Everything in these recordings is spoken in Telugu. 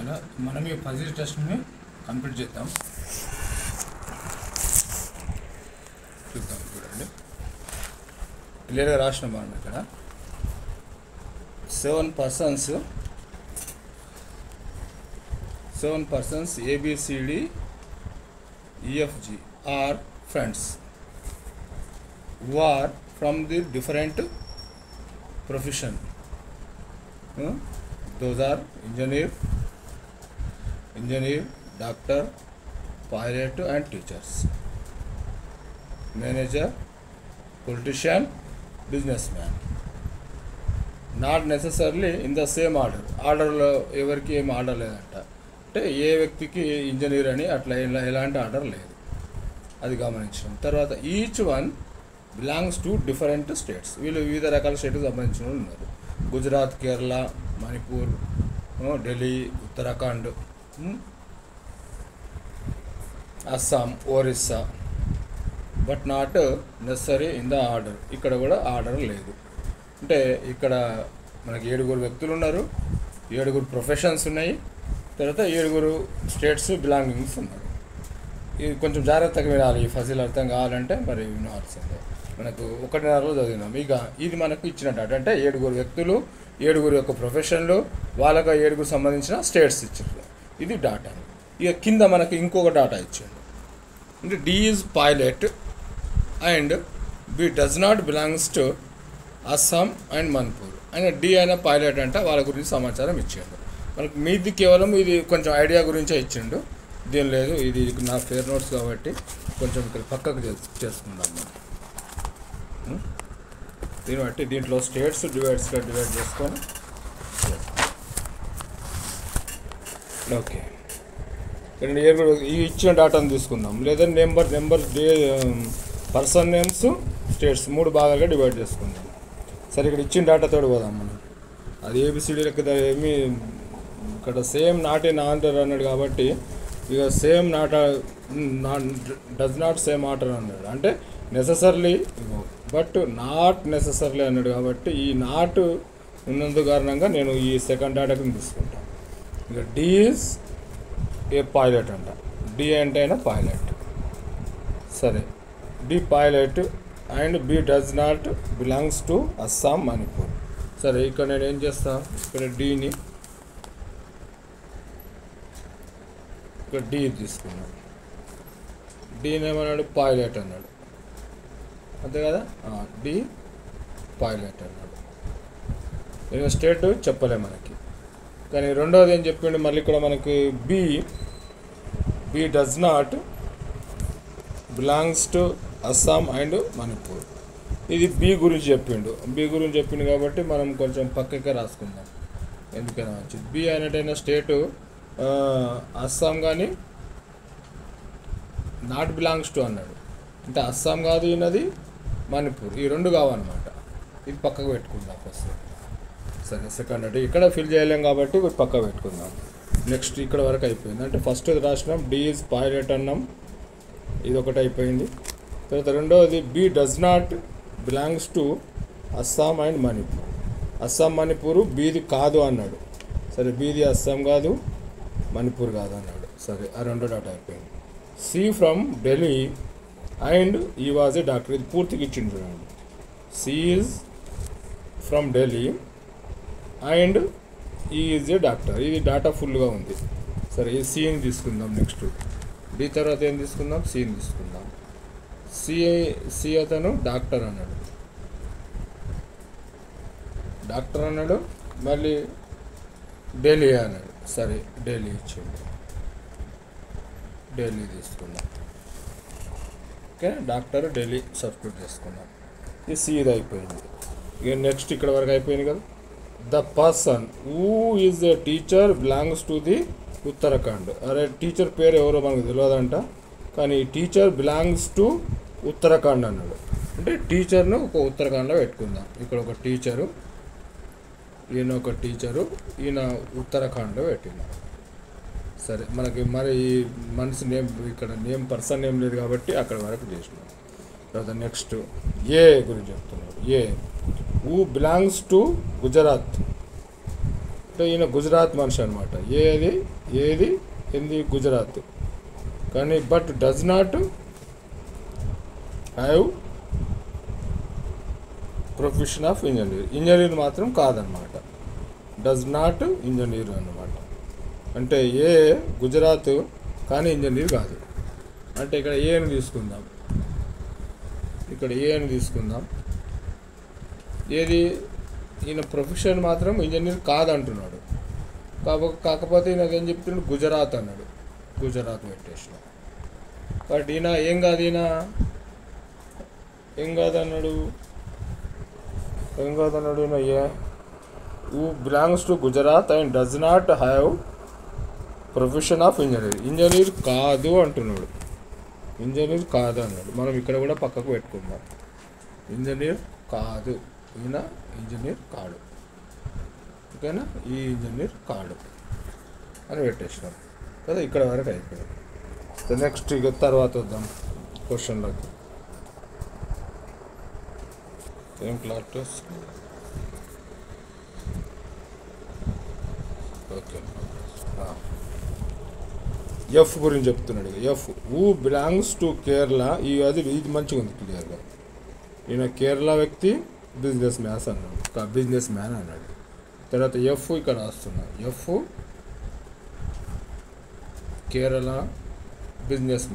అలా మనం ఈ పజిల్ టెస్ట్ని కంప్లీట్ చేద్దాం. చూద్దాం, చూడండి క్లియర్గా రాసిన మనం ఇక్కడ 7 persons ABCD EFG are friends who are from the different profession. Those are engineer, doctor, pilot and teachers, manager, politician, businessman. Not necessarily in the same order. ఆర్డర్లో ఎవరికి ఏం ఆర్డర్ లేదంట. అంటే ఏ వ్యక్తికి ఇంజనీర్ అని అట్లా ఎలాంటి ఆర్డర్ లేదు, అది గమనించడం. తర్వాత each one belongs to different states. వీళ్ళు వివిధ రకాల స్టేట్కి సంబంధించిన వాళ్ళు ఉన్నారు. Gujarat, Kerala, Manipur, Delhi, Uttarakhand, Assam, Orissa. But not necessary in the order. ఇక్కడ కూడా ఆర్డర్ లేదు. అంటే ఇక్కడ మనకి 7 వ్యక్తులు ఉన్నారు, 7 ప్రొఫెషన్స్ ఉన్నాయి, తర్వాత 7 స్టేట్స్ బిలాంగింగ్స్ ఉన్నారు. ఇది కొంచెం జాగ్రత్తగా వినాలి. ఈ ఫజిల్ అర్థం కావాలంటే మరి వినాల్సిందే. మనకు 1.5 చదివినాం. ఇక ఇది మనకు ఇచ్చిన డాటా. అంటే 7 వ్యక్తులు, 7 యొక్క ప్రొఫెషన్లు, వాళ్ళకు 7 సంబంధించిన స్టేట్స్ ఇచ్చారు. ఇది డాటా. ఇక కింద మనకి ఇంకొక డాటా ఇచ్చాడు. అంటే D is pilot and B does not belongs to Assam and Manipur. ఆయన డి అయిన పైలట్ అంటే వాళ్ళ గురించి సమాచారం ఇచ్చాడు. మనకు మీది కేవలం ఇది కొంచెం ఐడియా గురించే ఇచ్చిండు, దీని లేదు. ఇది నా ఫేర్ నోట్స్ కాబట్టి కొంచెం ఇక్కడ పక్కకు చేసుకుందాం మనం. దీన్ని బట్టి దీంట్లో స్టేట్స్ డివైడ్ చేసుకొని ఓకే. ఇక్కడ ఈ ఇచ్చిన డాటాను తీసుకుందాం. లేదా నెంబర్ పర్సన్ నేమ్స్, స్టేట్స్ 3 భాగాలుగా డివైడ్ చేసుకుందాం. సరే, ఇక్కడ ఇచ్చిన డాటాతో పోదాం మనం. అది ఏబిసిడి లెక్క ఏమి ఇక్కడ సేమ్ నాట్ ఇన్ ఆర్డర్ అన్నాడు కాబట్టి ఇక same does not same order అన్నాడు. అంటే నెససర్లీ బట్ నాట్ నెససర్లీ అన్నాడు కాబట్టి ఈ నాట్ ఉన్నందు కారణంగా నేను ఈ సెకండ్ డాటాకి తీసుకుంటాను. ఇక డి ఈజ్ ఏ పైలట్ అంట. డి అంటే అయినా పైలట్. సరే, D pilot and B does not belongs to Assam, Manipur. సరే, ఇక్కడ నేను ఏం చేస్తా, ఇక్కడ డీని ఇక్కడ డి తీసుకున్నాను. డీని ఏమన్నాడు, పైలట్ అన్నాడు, అంతే కదా. డి పైలట్ అన్నాడు. నేను స్టేట్ చెప్పలే మనకి. కానీ రెండవది ఏం చెప్పిండు మళ్ళీ ఇక్కడ మనకి B does not belongs to Assam and Manipur. ఇది బి గురించి చెప్పిండు కాబట్టి మనం కొంచెం పక్కకే రాసుకుందాం, ఎందుకైనా మంచిది. బి అనేటైనా స్టేటు అస్సాం కానీ నాట్ బిలాంగ్స్ టు అన్నాడు. అంటే అస్సాం కాదు, ఈయనది మణిపూర్. ఈ 2 కావన్నమాట. ఇది పక్కకు పెట్టుకుందాం ఫస్ట్. సరే, సెకండ్ అంటే ఇక్కడ ఫిల్ చేయలేం కాబట్టి పక్క పెట్టుకుందాం. నెక్స్ట్ ఇక్కడ వరకు అయిపోయింది. అంటే ఫస్ట్ రాసినాం డి ఈజ్ పైలట్ అన్నాం, ఇది ఒకటి అయిపోయింది. తర్వాత రెండవది B does not belongs to Assam and Manipur. Assam, Manipur బీది కాదు అన్నాడు. సరే, బీది అస్సాం కాదు, మణిపూర్ కాదు అన్నాడు. సరే, ఆ 2 డాటా అయిపోయింది. C from Delhi and E was a doctor. ఇది పూర్తిగా ఇచ్చింది చూడండి. C is from Delhi and E is a doctor. ఇది డాటా ఫుల్గా ఉంది. సరే, ఈ సిని తీసుకుందాం. నెక్స్ట్ డి తర్వాత ఏం తీసుకుందాం, సిని తీసుకుందాం. సి అతను డాక్టర్ అన్నాడు, మళ్ళీ ఢిల్లీ అన్నాడు. సరే, ఢిల్లీ ఇచ్చింది, ఢిల్లీ తీసుకుందాం. ఓకే, డాక్టర్ ఢిల్లీ సబ్స్టిట్యూట్ చేసుకున్నాం. ఈ సీది అయిపోయింది. ఇక నెక్స్ట్ ఇక్కడ వరకు అయిపోయింది కదా. The person who is a teacher belongs to the Uttarakhand. అరే, టీచర్ పేరు ఎవరో మనకు తెలియదంట, కానీ టీచర్ బిలాంగ్స్ టు ఉత్తరాఖండ్ అన్నాడు. అంటే టీచర్ను ఒక ఉత్తరాఖండ్లో పెట్టుకుందాం. ఇక్కడ ఒక టీచరు, ఈయన ఒక టీచరు, ఈయన ఉత్తరాఖండ్లో పెట్టినాం. సరే, మనకి మరి మనిషి నేమ్ ఇక్కడ పర్సన్ నేమ్ లేదు కాబట్టి అక్కడ వరకు చేసినాం. తర్వాత నెక్స్ట్ ఏ గురించి చెప్తున్నారు. ఏ హూ బిలాంగ్స్ టు గుజరాత్. అంటే ఈయన గుజరాత్ మనిషి అనమాట. ఏది ఏంది గుజరాత్, కానీ but does not have profession of engineer మాత్రం కాదనమాట. డస్ నాట్ ఇంజనీర్ అన్నమాట. అంటే గుజరాత్ కానీ ఇంజనీర్ కాదు. అంటే ఇక్కడ అని తీసుకుందాం, ఏది ఈయన ప్రొఫెషన్ మాత్రం ఇంజనీర్ కాదంటున్నాడు. కాకపోతే ఈయన ఏం చెప్తున్నాడు, గుజరాత్ అన్నాడు. గుజరాత్ పెట్టేసిన. కాబట్టి ఈయన ఏం కాదన్నాడు ఈయన who belongs to Gujarat and does not have profession of engineer కాదు అంటున్నాడు. ఇంజనీర్ కాదు అన్నాడు. మనం ఇక్కడ కూడా పక్కకు పెట్టుకుందాం. ఇంజనీర్ కాదు, ఈయన ఇంజనీర్ కాడు. ఓకేనా, ఈ ఇంజనీర్ కాడు అని పెట్టేసినాం కదా. ఇక్కడ వరకు అయిపోయింది. నెక్స్ట్ ఇక తర్వాత వద్దాం క్వశ్చన్లోకి. ఏం క్లాస్? ఓకే, ఎఫ్ గురించి చెప్తున్నాడు. F who belongs to Kerala. ఇది మంచిగా ఉంది క్లియర్గా. ఈయన కేరళ వ్యక్తి, బిజినెస్ మ్యాన్ అన్నాడు. తర్వాత ఎఫ్ ఇక్కడ వస్తున్నా. F Kerala business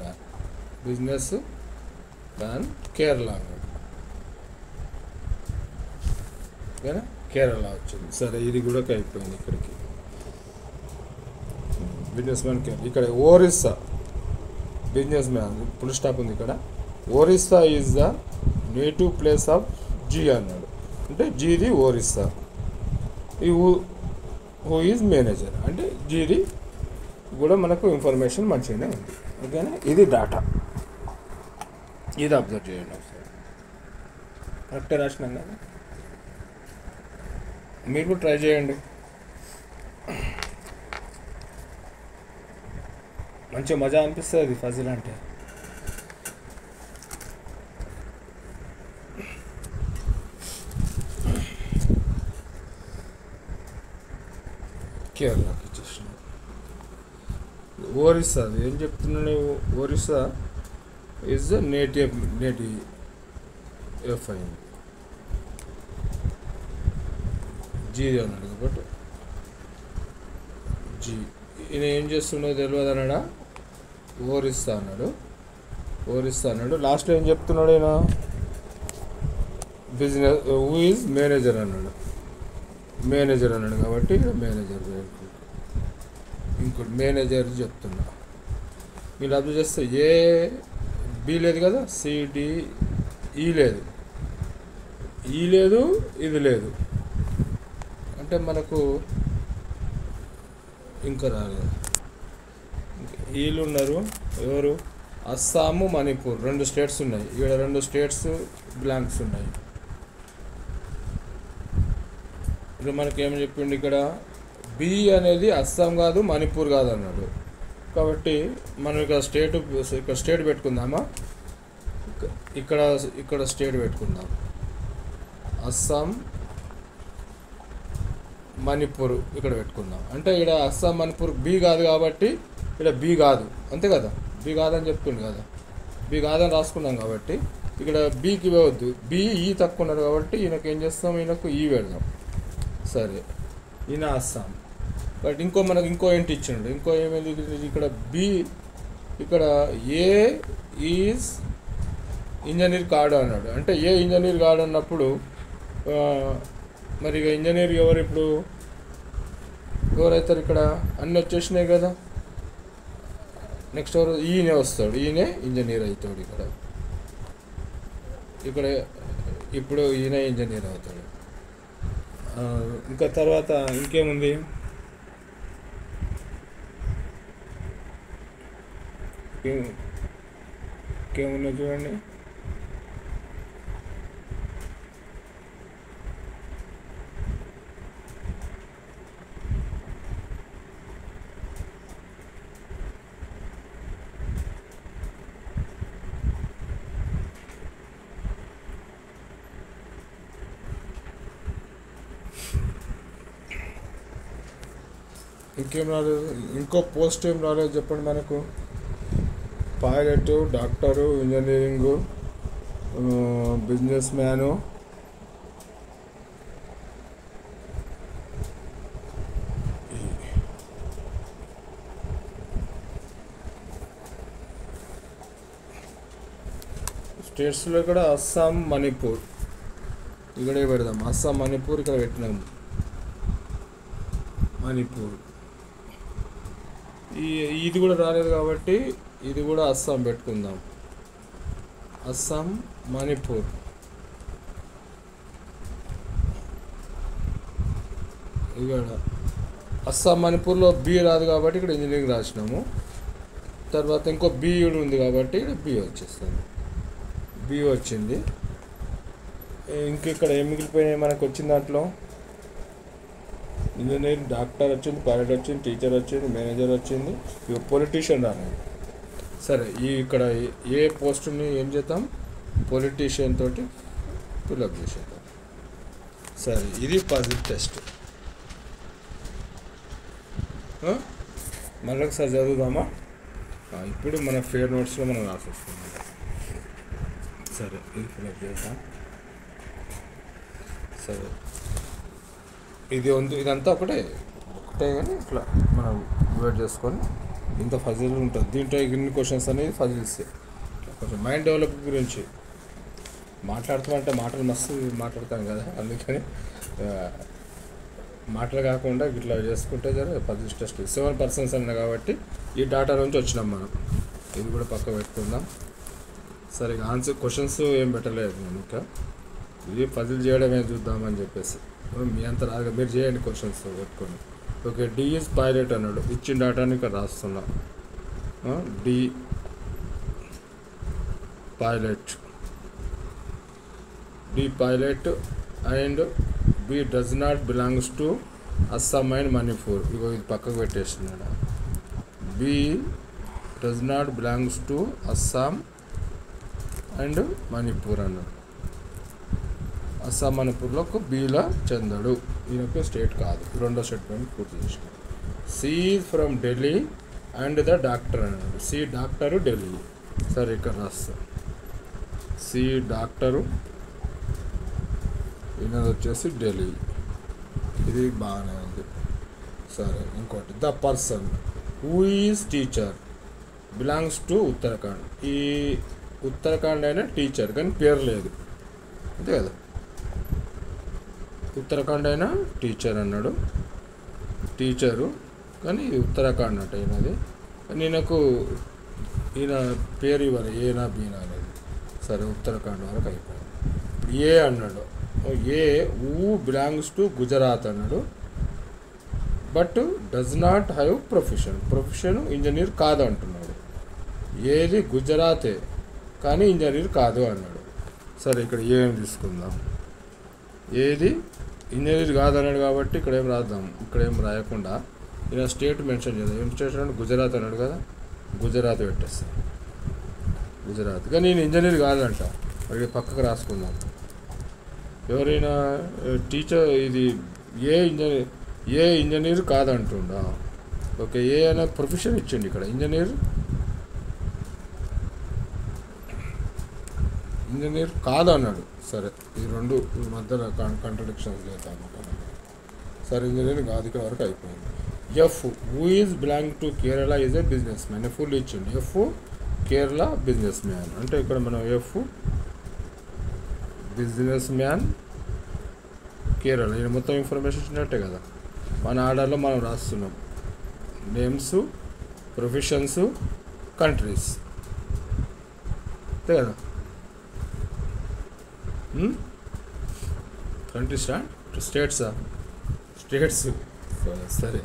man Kerala అన్నాడు. ఓకేనా, కేరళ వచ్చింది. సరే, ఇది కూడా అయిపోయింది. ఇక్కడికి బిజినెస్ మ్యాన్ కేరళ. ఇక్కడ Orissa business man full stop ఉంది ఇక్కడ. Orissa is the native place of G అన్నాడు. అంటే జీది ఒరిస్సా. ఈ హూ ఈజ్ మేనేజర్ అంటే జీది కూడా మనకు ఇన్ఫర్మేషన్ మంచిగానే ఉంది. ఓకేనా, ఇది డాటా. ఇది అబ్జర్వ్ చేయండి ఒకసారి. కరెక్టే రాసినాం కదా. మీరు కూడా ట్రై చేయండి. మంచి మజా అనిపిస్తుంది ఫజిల్ అంటే. కేరళకి ఇచ్చేసిన. ఒరిస్సా ఏం చెప్తున్నాను, Orissa is the native F అయింది. జీ అన్నాడు కాబట్టి జీ. ఈయన ఏం చేస్తున్నాడో తెలియదు అన్నాడా. ఒరిస్సా అన్నాడు. లాస్ట్లో ఏం చెప్తున్నాడు ఈయన, బిజినెస్ హూ ఈజ్ మేనేజర్ అన్నాడు కాబట్టి మేనేజర్. ఇంకోటి మేనేజర్ చెప్తున్నా. మీరు అబ్జర్వ్ చేస్తే బి లేదు కదా, సిడిఈ లేదు, ఇది లేదు. అంటే మనకు ఇంకా రాలేదు. వీళ్ళు ఉన్నారు ఎవరు, అస్సాము, మణిపూర్ 2 స్టేట్స్ ఉన్నాయి. ఇక్కడ 2 స్టేట్స్ బ్లాంక్స్ ఉన్నాయి. ఇప్పుడు మనకేం చెప్పిండు ఇక్కడ, బి అనేది అస్సాం కాదు, మణిపూర్ కాదు అన్నాడు. కాబట్టి మనం ఇక్కడ స్టేట్ పెట్టుకుందామా. ఇక్కడ స్టేట్ పెట్టుకుందాం. అస్సాం, మణిపూర్ ఇక్కడ పెట్టుకుందాం. అంటే ఇక్కడ అస్సాం, మణిపూర్ బి కాదు కాబట్టి ఇక్కడ బి కాదు, అంతే కదా. బి కాదని చెప్తుండు కదా, బి కాదని రాసుకున్నాం కాబట్టి ఇక్కడ బీకి ఇవ్వద్దు. ఈ తక్కువ ఉన్నారు కాబట్టి ఈయనకు ఏం చేస్తాం, ఈయనకు ఈ పెడదాం. సరే, ఈయన అస్సాం. బట్ మనకు ఇంకో ఏంటి ఇచ్చిండు, ఇంకో ఏమైంది ఇక్కడ బి, ఇక్కడ ఏ ఈజ్ ఇంజనీర్ కాడు అన్నాడు. అంటే ఇంజనీర్ కాడు అన్నప్పుడు మరి ఇక ఇంజనీర్ ఇప్పుడు ఎవరైతారు, ఇక్కడ అన్నీ వచ్చేసినాయి కదా. నెక్స్ట్ ఎవరు, ఈయనే వస్తాడు, ఈయనే ఇంజనీర్ అవుతాడు. ఇక్కడ ఇప్పుడు ఈయన ఇంజనీర్ అవుతాడు. ఇంకా తర్వాత ఇంకేముంది, ఇంకేమున్నాయి చూడండి. ఇంకేం రాలేదు, ఇంకో పోస్ట్ ఏం రాలేదు చెప్పండి మనకు. Pilot, doctor, engineering, business man, స్టేట్స్లో ఇక్కడ అస్సాం, మణిపూర్ ఇక్కడే పెడదాం. అస్సాం, మణిపూర్ ఇక్కడ పెట్టినాము. మణిపూర్ ఇది కూడా రాలేదు కాబట్టి ఇది కూడా అస్సాం పెట్టుకుందాం. అస్సాం, మణిపూర్. ఇక్కడ అస్సాం, మణిపూర్లో బి రాదు కాబట్టి ఇక్కడ ఇంజనీరింగ్ రాసినాము. తర్వాత ఇంకో బి ఉంది కాబట్టి ఇక్కడ బి వచ్చేస్తుంది. బి వచ్చింది. ఇక్కడ ఏం మిగిలిపోయినాయి మనకు వచ్చిన దాంట్లో? ఇంజనీర్, డాక్టర్ వచ్చింది, పైలట్ వచ్చింది, టీచర్ వచ్చింది, మేనేజర్ వచ్చింది, ఇక పొలిటీషియన్ రాలేదు. సరే, ఇక్కడ ఏ పోస్టుని ఏం చేద్దాం? పొలిటీషియన్ తోటి ఫిల్అప్ చేసేద్దాం. సరే, ఇది పజిల్ టెస్ట్. మళ్ళీ ఒకసారి చదువుదామా? ఇప్పుడు మన ఫేర్ నోట్స్లో మనం రాసేస్తున్నాం. సరే, ఇది ఫిల్అప్ చేద్దాం. సరే, ఇదంతా ఒకటే కానీ ఇట్లా మనం డివైడ్ చేసుకొని ఇంత ఫజిల్ ఉంటుంది. దీంట్లో ఇన్ని క్వశ్చన్స్ అనేది ఫజిల్స్. కొంచెం మైండ్ డెవలప్ గురించి మాట్లాడుతామంటే మాటలు మస్తు మాట్లాడతాం కదా, అందుకని మాటలు కాకుండా ఇట్లా చేసుకుంటే జర పజిల్ టెస్ట్ 7 పర్సన్స్ అన్నా కాబట్టి ఈ డాటా నుంచి వచ్చినాం మనం. ఇది కూడా పక్క పెట్టుకుందాం. సరే, ఆన్సర్ క్వశ్చన్స్ ఏం పెట్టలేదు నేను ఇంకా. ఇది పజిల్ చేయడమే చూద్దామని చెప్పేసి. మీ అంత రాగా మీరు చేయండి క్వశ్చన్స్ పెట్టుకొని. ఓకే, డి ఈజ్ పైలట్ అన్నాడు. ఇచ్చిన డాటాని ఇక్కడ రాస్తున్నా. D pilot and B does not belongs to Assam and Manipur. ఇగో ఇది పక్కకు పెట్టేస్తున్నాడు. B does not belongs to Assam and Manipur అన్నాడు. అస్సాం, మణిపూర్లో ఒక బీలా చెందడు. ఈయనకు స్టేట్ కాదు. రెండో స్టేట్మెంట్ పూర్తి చేసినాడు. C from Delhi and the doctor అన్నాడు. C doctor, Delhi. సరే, ఇక్కడ రాస్తా. సి డాక్టరు, ఈయనది వచ్చేసి ఢిల్లీ. ఇది బాగానే ఉంది. సరే, ఇంకోటి the person who is teacher belongs to Uttarakhand. ఈ ఉత్తరాఖండ్ అయినా టీచర్ కానీ పేరు లేదు, అంతే కదా. ఉత్తరాఖండ్ అయినా టీచర్ అన్నాడు. టీచరు కానీ ఉత్తరాఖండ్ అంటే ఈయనది. ఈయనకు ఈయన పేరు ఇవ్వాలి, ఏనా బీనా అనేది. సరే, ఉత్తరాఖండ్ వరకు అయిపోయింది. ఇప్పుడు ఏ అన్నాడు. ఏ ఊ బిలాంగ్స్ టు గుజరాత్ అన్నాడు. But does not have profession engineer కాదు అంటున్నాడు. ఏది గుజరాతే కానీ ఇంజనీర్ కాదు అన్నాడు. సరే, ఇక్కడ ఏం తీసుకుందాం. ఏది ఇంజనీర్ కాదన్నాడు కాబట్టి ఇక్కడ ఏం రాద్దాం. ఇక్కడ ఏం రాయకుండా ఇలా స్టేట్ మెన్షన్ చేద్దాం. ఏం స్టేట్ అన్నాడు? గుజరాత్ అన్నాడు కదా, గుజరాత్ పెట్టేస్తాం. గుజరాత్ కానీ నేను ఇంజనీర్ కాదంట. మరి పక్కకు రాసుకుందాం. ఎవరైనా టీచర్ ఇది ఏ ఇంజనీర్ కాదంటుండా. ఓకే, ఏ అనే ప్రొఫెషన్ ఇచ్చిండి ఇక్కడ. ఇంజనీర్ కాదు అన్నాడు. సరే, ఈ రెండు మధ్యలో కాంట్రడిక్షన్స్ లేదు. సరే, ఇంజనీర్ కాదు. ఇక్కడ వరకు అయిపోయింది. F who is belong to Kerala is a business man. Full ఇచ్చింది. ఎఫ్ కేరళ బిజినెస్ మ్యాన్ అంటే ఇక్కడ మనం ఎఫ్ బిజినెస్ మ్యాన్ కేరళ. ఇది మొత్తం ఇన్ఫర్మేషన్ ఇచ్చినట్టే కదా. మన ఆర్డర్లో మనం రాస్తున్నాం. నేమ్స్, ప్రొఫెషన్స్, కంట్రీస్, అంతే కదా. Countries states. సరే,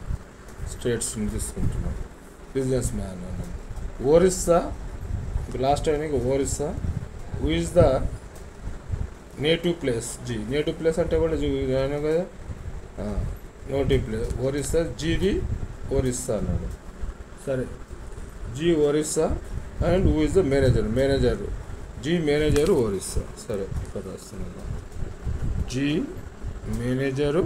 స్టేట్స్ని తీసుకుంటున్నాం. బిజినెస్ మ్యాన్ అన్నాం. Orissa, last time Orissa. Who is the native place. G native place అంటే కూడా జీ కదా. Native place Orissa. జీది ఒరిస్సా అన్నాడు. సరే, G Orissa and who is the manager. G manager Orissa. సరే, ఇక్కడ రాస్తున్నాను. G manager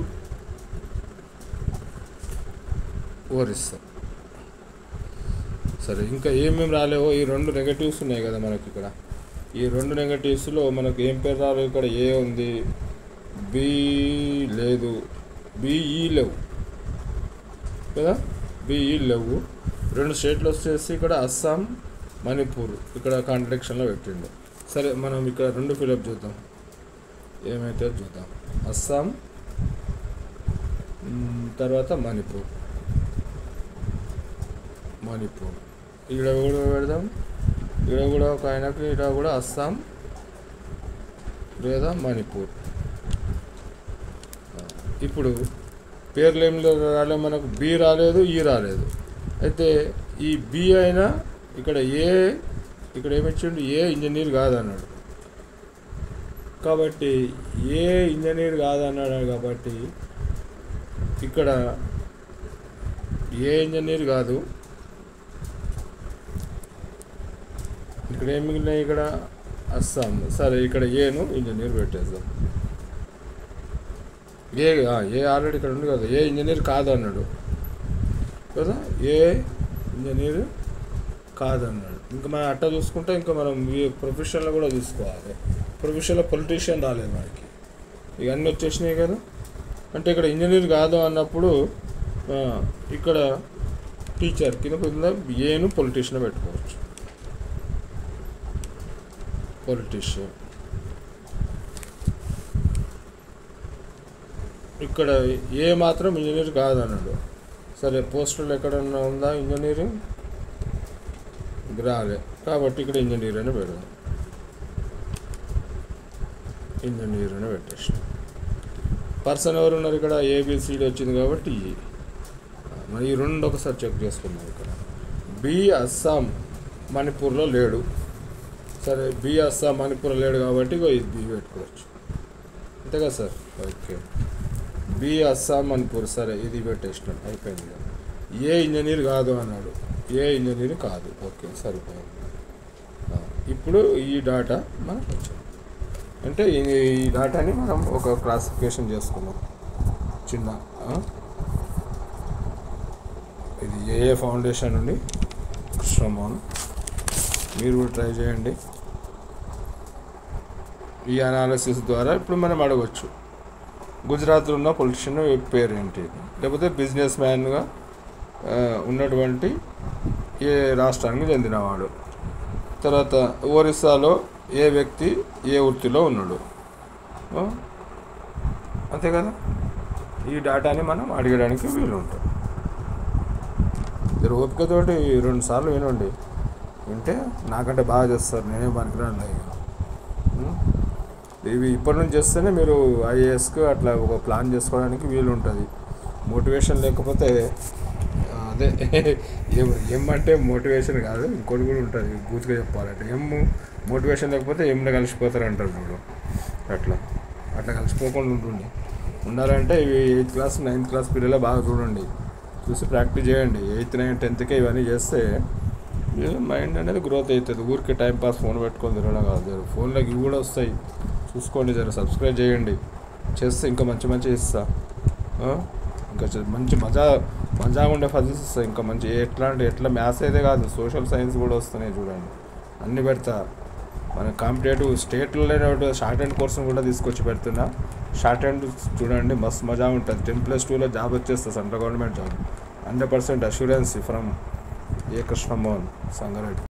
Orissa. సరే, ఇంకా ఏమేమి రాలేవో ఈ రెండు నెగటివ్స్ ఉన్నాయి కదా మనకి ఇక్కడ. ఈ రెండు నెగటివ్స్లో మనకు ఏం పేరు రాలేదు. ఇక్కడ ఏ ఉంది, బి లేదు, బిఈ లేవు కదా, బిఈ లేవు. రెండు స్టేట్లు వచ్చేసి ఇక్కడ అస్సాం, మణిపూర్ ఇక్కడ కాంట్రడిక్షన్లో పెట్టిండు. సరే, మనం ఇక్కడ రెండు ఫిలప్ చూద్దాం, ఏమైతే చూద్దాం. అస్సాం తర్వాత మణిపూర్ ఇక్కడ కూడా పెడదాం. ఇక్కడ కూడా ఒక ఆయనకి ఇక్కడ కూడా అస్సాం లేదా మణిపూర్. ఇప్పుడు పేర్లు ఏం రాలేదు మనకు, బి రాలేదు, ఈ రాలేదు. అయితే ఈ బి అయినా ఇక్కడ ఇక్కడ ఏమిచ్చిండు, ఏ ఇంజనీర్ కాదన్నాడు. కాబట్టి ఏ ఇంజనీర్ కాదన్నాడు కాబట్టి ఇక్కడ ఏ ఇంజనీర్ కాదు. ఇక్కడ ఏం మిగిలినాయి, ఇక్కడ అస్సాం. సరే, ఇక్కడ ఏను ఇంజనీర్ పెట్టేద్దాం. ఏ ఆల్రెడీ ఇక్కడ ఉంది కదా, ఏ ఇంజనీర్ కాదు అన్నాడు కదా, ఏ ఇంజనీర్ కాదన్నాడు. ఇంకా మనం అట్ట చూసుకుంటే ఇంకా మనం ఈ ప్రొఫెషన్లో కూడా చూసుకోవాలి. ప్రొఫెషన్లో పొలిటీషియన్ రాలేదు మనకి, ఇవన్నీ వచ్చేసినాయి కదా. అంటే ఇక్కడ ఇంజనీర్ కాదు అన్నప్పుడు ఇక్కడ టీచర్ కింద ఏను పొలిటీషియన్ పెట్టుకోవచ్చు. పొలిటీషియన్ ఇక్కడ ఏ మాత్రం ఇంజనీర్ కాదన్నాడు. సరే, పోస్టులు ఎక్కడన్నా ఉందా ఇంజనీరింగ్, రాలే కాబట్టి ఇక్కడ ఇంజనీర్ అని పెడదాం. ఇంజనీర్ అని పెట్టేసి పర్సన్ ఎవరు ఉన్నారు ఇక్కడ, ఏబిసిడి వచ్చింది కాబట్టి మరి ఈ రెండు ఒకసారి చెక్ చేసుకుందాం. ఇక్కడ బి అస్సాం మణిపూర్లో లేడు. సరే, బి అస్సాం మణిపూర్లో లేడు కాబట్టి ఇది బి పెట్టుకోవచ్చు, అంతే కదా sir. Okay, B Assam Manipur. సరే, ఇది పెట్టేసినాం, అయిపోయింది. ఏ ఇంజనీర్ కాదు అన్నాడు, ఏ ఇంజనీర్ కాదు. ఓకే, సరిపోయింది. ఇప్పుడు ఈ డాటా మనకు వచ్చింది. అంటే ఈ డాటాని మనం ఒక క్లాసిఫికేషన్ చేసుకున్నాం చిన్న. ఇది ఏ ఫౌండేషన్ నుండి కృష్ణమోహన్, మీరు కూడా ట్రై చేయండి. ఈ అనాలిసిస్ ద్వారా ఇప్పుడు మనం అడగవచ్చు, గుజరాత్లో ఉన్న పొలిటీషియన్ పేరు ఏంటి, లేకపోతే బిజినెస్ మ్యాన్గా ఉన్నటువంటి ఏ రాష్ట్రానికి చెందినవాడు, తర్వాత ఒరిస్సాలో ఏ వ్యక్తి ఏ వృత్తిలో ఉన్నాడు, అంతే కదా. ఈ డేటాని మనం అడగడానికి వీలు ఉంటుంది. మీరు ఓపికతోటి 2 సార్లు వినండి, వింటే నాకంటే బాగా చేస్తారు, నేనే పనికిరాను. ఇవి ఇప్పటి నుంచి చేస్తేనే మీరు ఐఏఎస్కి అట్లా ఒక ప్లాన్ చేసుకోవడానికి వీలు ఉంటుంది. మోటివేషన్ లేకపోతే అదే ఎం అంటే మోటివేషన్ కాదు, ఇంకోటి కూడా ఉంటుంది. పూర్తిగా చెప్పాలంటే మోటివేషన్ లేకపోతే ఎంలో కలిసిపోతారు అంటారు మీరు. అట్లా కలిసిపోకుండా ఉండాలంటే ఇవి 8th క్లాస్ 9th క్లాస్ పిల్లలే బాగా చూడండి, చూసి ప్రాక్టీస్ చేయండి. 8th 9th 10th ఇవన్నీ చేస్తే మైండ్ అనేది గ్రోత్ అవుతుంది. ఊరికి టైంపాస్ ఫోన్ పెట్టుకొని తిరగడం కాదు, ఫోన్లోకి ఇవి కూడా వస్తాయి, చూసుకోండి. జర సబ్స్క్రైబ్ చేయండి, చేస్తే ఇంకా మంచి ఇస్తా. ఇంకా మంచి మజా ఉండే ఫజిల్స్ వస్తాయి. ఇంకా మంచి ఎట్లా మ్యాథ్స్ అయితే కాదు, సోషల్ సైన్స్ కూడా వస్తున్నాయి చూడండి, అన్నీ పెడతా. మన కాంపిటేటివ్ స్టేట్లోనే షార్ట్ హ్యాండ్ కోర్సును కూడా తీసుకొచ్చి పెడుతున్నా. షార్ట్ హ్యాండ్ చూడండి, మస్తు మజా ఉంటుంది. 10+2లో జాబ్ వచ్చేస్తుంది, central government job, 100% assurance from A Krishnamohan Sangareddy.